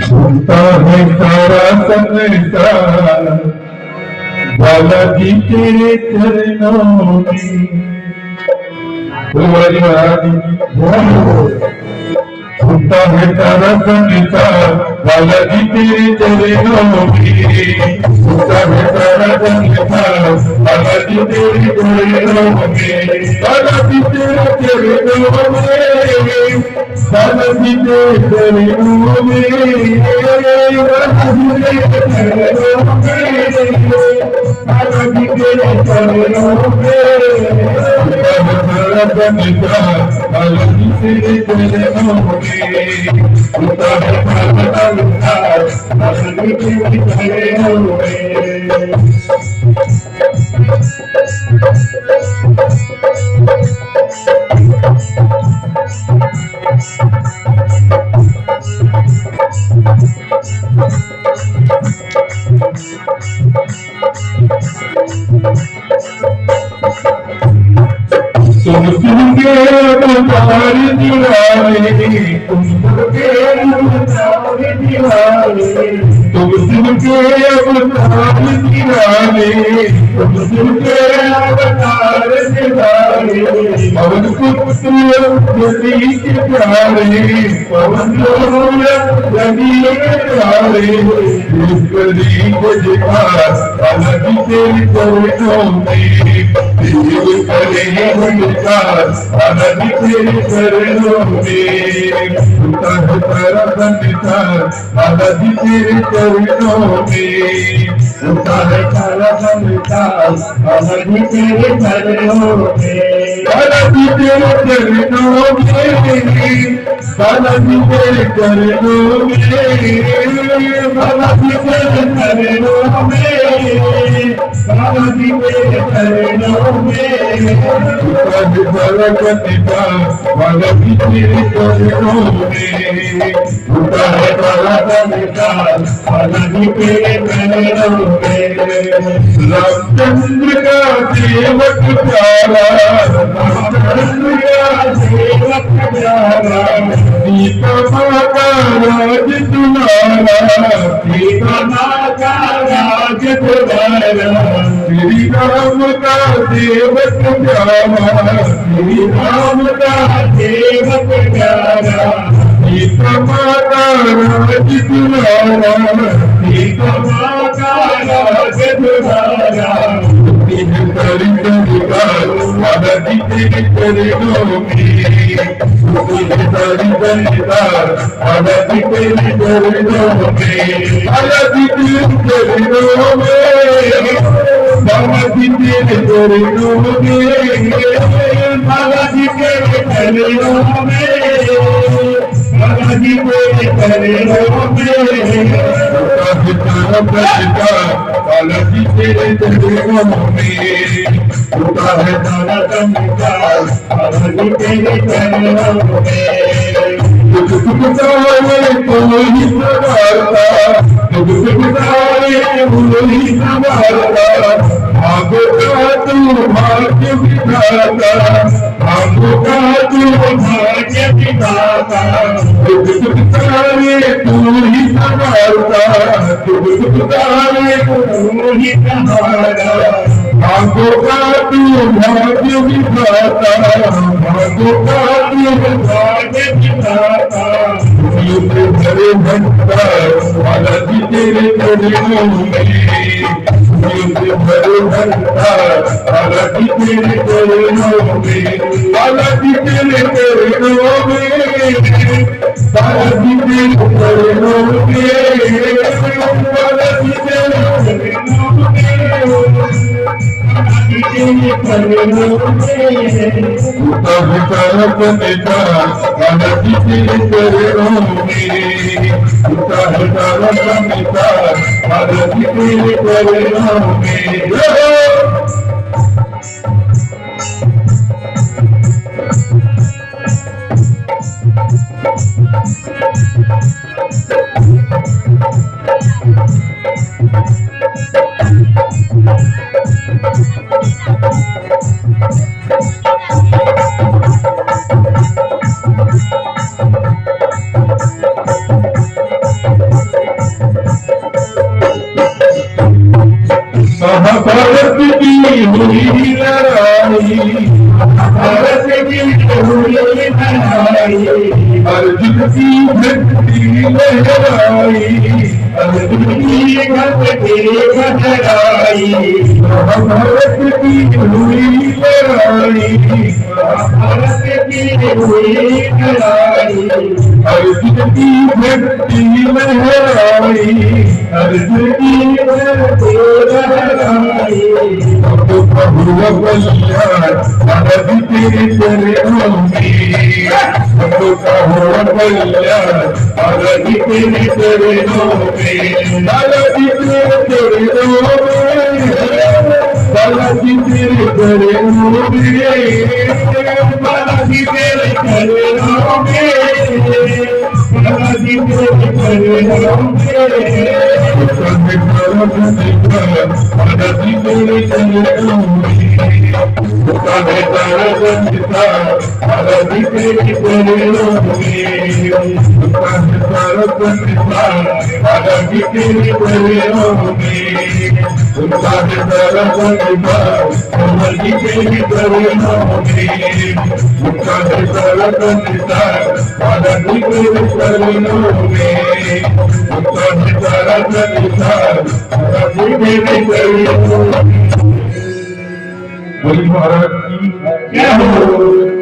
सुनता है सारा संसार बालाजी तेरे चरणों में। सुनता है सारा संसार बालाजी तेरे चरणों में। सुनता है सारा संसार बालाजी तेरे चरणों में। बालाजी तेरे चरणों में, बालाजी तेरे चरणों में, बालाजी तेरे चरणों में। बालाजी तेरे चरणों में, सुनता है सारा संसार बालाजी तेरे चरणों में। तुम सुन के अवतार दीवाने, तुम सुन के अवतार दीवाने, तुम सुन के अवतार दीवाने, तुम सुन के अवतार दीवाने। पवन पुत्र नदी के प्यारे, पवन नदी के प्यारे, गली को दिखा बालाजी तेरे चरणों में। बालाजी तेरे चरणों में, सुनता है सारा संसार बालाजी तेरे चरणों में। सुनता है सारा संसार बालाजी तेरे चरणों में। बालाजी तेरे चरणों में, बालाजी तेरे चरणों में, बालाजी तेरे चरणों में, बालाजी तेरे चरणों में। बालाजी तेरे चरणों में, उठा है बालाजी तेरे चरणों में। रामचंद्र का सेवक प्यारा, रामचंद्र का सेवक प्यारा, सीता माँ का राज दुलारा, सीता माँ का राज दुलारा। श्री राम का सेवक प्यारा, श्री राम का सेवक प्यारा, सीता माँ का राज दुलारा, सीता माँ का राज दुलारा। बालाजी तेरे चरणों में, बालाजी तेरे चरणों में, बालाजी तेरे चरणों में, बालाजी तेरे चरणों में, बालाजी तेरे चरणों में, बालाजी तेरे चरणों में। बालाजी तेरे चरणों में, उठा है सारा संसार बालाजी तेरे चरणों में। दुख सुखदारे तू ही संभालता, दुख सुखदारे तू ही संभालता। भाग्य का तू भाग्य विधाता, भाग्य का तू भाग्य विधाता। दुख सुखदारे तू ही संभालता, दुख सुखदारे तू ही संभालता। भाग्य का तू भाग्य विधाता, भाग्य का तू भाग्य विधाता। भरे भक्ता बालाजी तेरे चरणों में, भरे भक्ता बालाजी तेरे चरणों में, बालाजी तेरे चरणों में, बालाजी तेरे चरणों में, बालाजी तेरे चरणों में। बालाजी तेरे चरणों में, उठा है सारा संसार बालाजी तेरे चरणों में। अर्जुन की भक्ति लहराई, अर्जुन की भक्ति लहराई, महाभारत की हुई लड़ाई, महाभारत की हुई लड़ाई, अर्जुन की भक्ति लहराई, अर्जुन की भक्ति लहराई। तो हुआ कल्याण भारत तेरे चरणों में, तो हुआ कल्याण भारत तेरे चरणों में, बालाजी तेरे चरणों में, बालाजी तेरे चरणों में, बालाजी तेरे चरणों में, बालाजी तेरे चरणों में, बालाजी तेरे चरणों में, बालाजी तेरे चरणों में, बालाजी तेरे चरणों में, उनका सारा परिवार बालाजी तेरे चरणों में, उनका सारा परिवार बालाजी तेरे चरणों में, उनका सारा परिवार बालाजी तेरे चरणों में। बोली महाराज की जय हो।